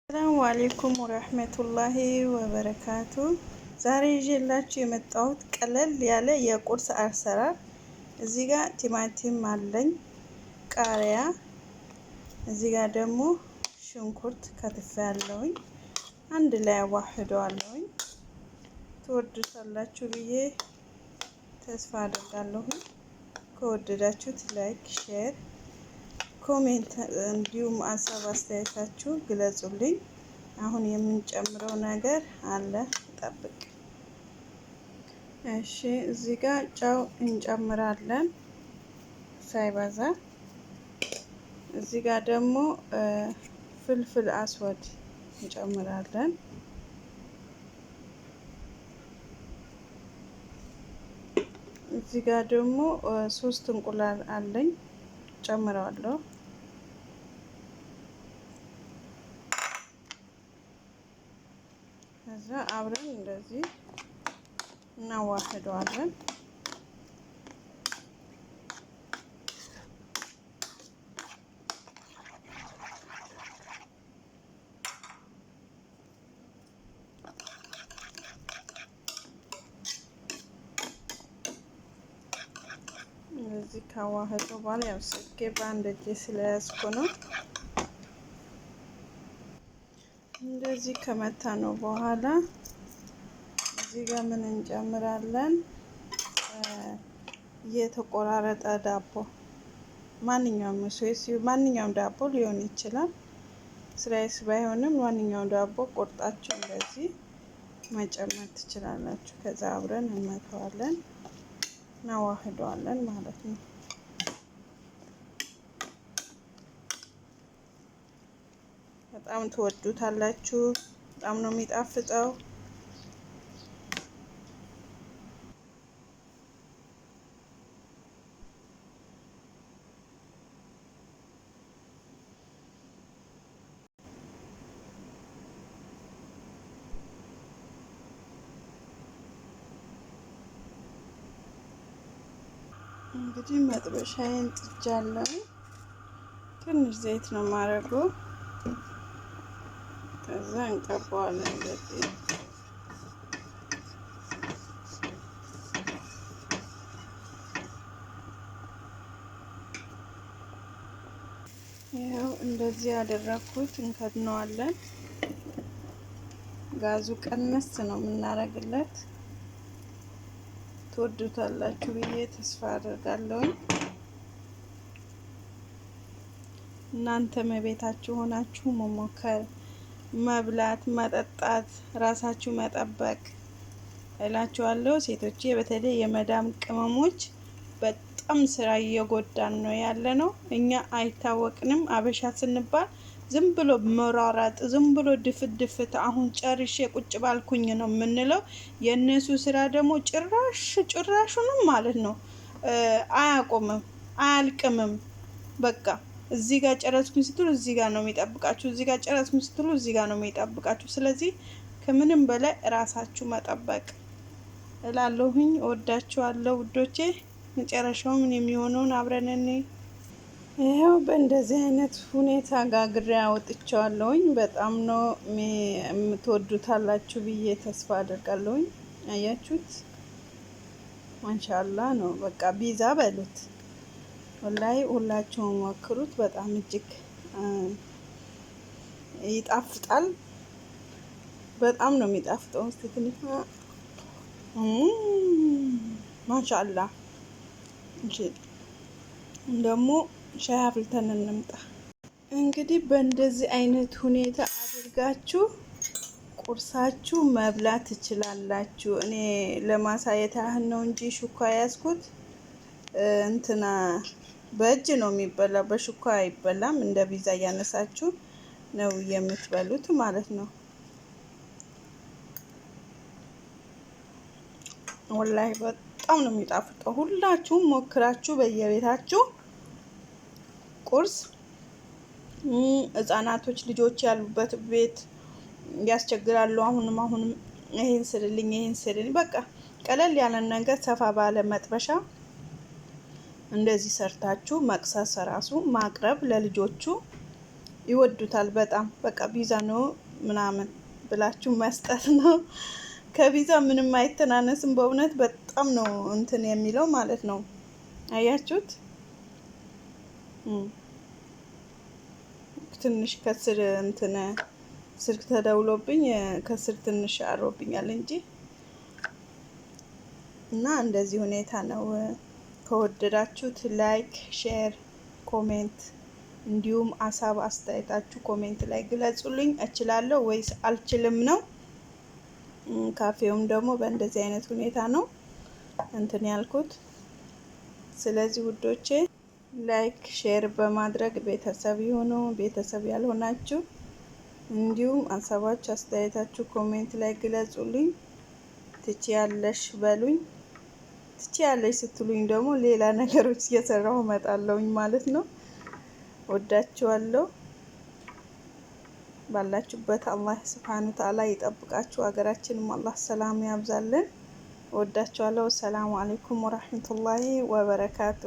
ሰላም አለይኩም ወራህመቱላሂ ወበረካቱ። ዛሬ ይዤላችሁ የመጣሁት ቀለል ያለ የቁርስ አሰራር። እዚህ ጋር ቲማቲም አለኝ፣ ቃሪያ፣ እዚህ ጋር ደግሞ ሽንኩርት ከትፌ ያለውኝ አንድ ላይ አዋህደዋለሁኝ። ትወዱታላችሁ ብዬ ተስፋ አደርጋለሁኝ። ከወደዳችሁት ላይክ፣ ሼር፣ ኮሜንት እንዲሁም ሀሳብ አስተያየታችሁ ግለጹልኝ። አሁን የምንጨምረው ነገር አለ፣ ጠብቅ። እሺ፣ እዚህ ጋር ጨው እንጨምራለን ሳይበዛ። እዚህ ጋር ደግሞ ፍልፍል አስወድ እንጨምራለን። እዚህ ጋር ደግሞ 3 እንቁላል አለኝ ጨምረዋለሁ። ከዛ አብረን እንደዚህ እናዋህደዋለን። እንደዚህ ካዋህደው በኋላ ያው ስልኬ በአንድ እጄ ስለያዝኩ ነው። እንደዚህ ከመታ ነው በኋላ እዚህ ጋር ምን እንጨምራለን? የተቆራረጠ ዳቦ፣ ማንኛውም ዳቦ ሊሆን ይችላል። ስላይስ ባይሆንም ማንኛውም ዳቦ ቆርጣችሁ እንደዚህ መጨመር ትችላላችሁ። ከዛ አብረን እንመታዋለን፣ እናዋህደዋለን ማለት ነው። በጣም ትወዱታላችሁ። በጣም ነው የሚጣፍጠው። እንግዲህ መጥበሻዬን ጥጃለሁ። ትንሽ ዘይት ነው የማደርገው። ከዛ እንቀባዋለን እንደዚህ። ያው እንደዚህ ያደረኩት እንከድነዋለን። ጋዙ ቀነስ ነው የምናደርግለት። ትወዱታላችሁ ብዬ ተስፋ አደርጋለሁ። እናንተም ቤታችሁ ሆናችሁ መሞከር፣ መብላት፣ መጠጣት፣ ራሳችሁ መጠበቅ እላችኋለሁ። ሴቶቼ በተለይ የመዳም ቅመሞች በጣም ስራ እየጎዳን ነው ያለ ነው። እኛ አይታወቅንም። አበሻ ስንባል ዝም ብሎ መራራጥ፣ ዝም ብሎ ድፍት አሁን ጨርሼ ቁጭ ባልኩኝ ነው የምንለው። የእነሱ ስራ ደግሞ ጭራሹንም ማለት ነው አያቆምም፣ አያልቅምም። በቃ እዚህ ጋር ጨረስኩኝ ስትሉ እዚህ ጋር ነው የሚጠብቃችሁ፣ እዚህ ጋር ጨረስኩኝ ስትሉ እዚህ ጋር ነው የሚጠብቃችሁ። ስለዚህ ከምንም በላይ ራሳችሁ መጠበቅ እላለሁኝ። እወዳችኋለሁ ውዶቼ። መጨረሻው ምን የሚሆነውን አብረን እንይ። ይኸው በእንደዚህ አይነት ሁኔታ ጋግሬ አወጥቼዋለሁኝ። በጣም ነው የምትወዱታላችሁ ብዬ ተስፋ አደርጋለሁኝ። አያችሁት? ማሻአላህ ነው። በቃ ቢዛ በሉት። ወላሂ ሁላችሁም ሞክሩት። በጣም እጅግ ይጣፍጣል። በጣም ነው የሚጣፍጠው። እስቲ ትንሽ ማሻአላህ። እሺ ደግሞ ሻይ አፍልተን እንምጣ። እንግዲህ በእንደዚህ አይነት ሁኔታ አድርጋችሁ ቁርሳችሁ መብላት ትችላላችሁ። እኔ ለማሳየት ያህል ነው እንጂ ሹካ ያዝኩት እንትና በእጅ ነው የሚበላው፣ በሹካ አይበላም። እንደ ቢዛ እያነሳችሁ ነው የምትበሉት ማለት ነው። ወላሂ በጣም ነው የሚጣፍጠው። ሁላችሁም ሞክራችሁ በየቤታችሁ ቁርስ። ህጻናቶች ልጆች ያሉበት ቤት ያስቸግራሉ። አሁንም ይሄን ስልልኝ፣ ይሄን ስልልኝ፣ በቃ ቀለል ያለን ነገር ሰፋ ባለ መጥበሻ እንደዚህ ሰርታችሁ መቅሰስ ራሱ ማቅረብ ለልጆቹ ይወዱታል በጣም። በቃ ፒዛ ነው ምናምን ብላችሁ መስጠት ነው። ከፒዛ ምንም አይተናነስም በእውነት በጣም ነው እንትን የሚለው ማለት ነው። አያችሁት? ትንሽ ከስር እንትን ስልክ ተደውሎብኝ ከስር ትንሽ አሮብኛል እንጂ እና እንደዚህ ሁኔታ ነው። ከወደዳችሁት ላይክ፣ ሼር፣ ኮሜንት እንዲሁም ሀሳብ አስተያየታችሁ ኮሜንት ላይ ግለጹልኝ። እችላለሁ ወይስ አልችልም ነው። ካፌውም ደግሞ በእንደዚህ አይነት ሁኔታ ነው እንትን ያልኩት። ስለዚህ ውዶቼ ላይክ ሼር በማድረግ ቤተሰብ ይሁኑ። ቤተሰብ ያልሆናችሁ እንዲሁም ሀሳባችሁ አስተያየታችሁ ኮሜንት ላይ ግለጹልኝ። ትችያለሽ በሉኝ። ትችያለሽ ስትሉኝ ደግሞ ሌላ ነገሮች እየሰራሁ እመጣለሁኝ ማለት ነው። ወዳችኋለሁ። ባላችሁበት አላህ ሱብሓነሁ ወተዓላ ይጠብቃችሁ። ሀገራችንም አላህ ሰላም ያብዛልን። ወዳችኋለሁ። ሰላም አለይኩም ወራህመቱላሂ ወበረካቱ።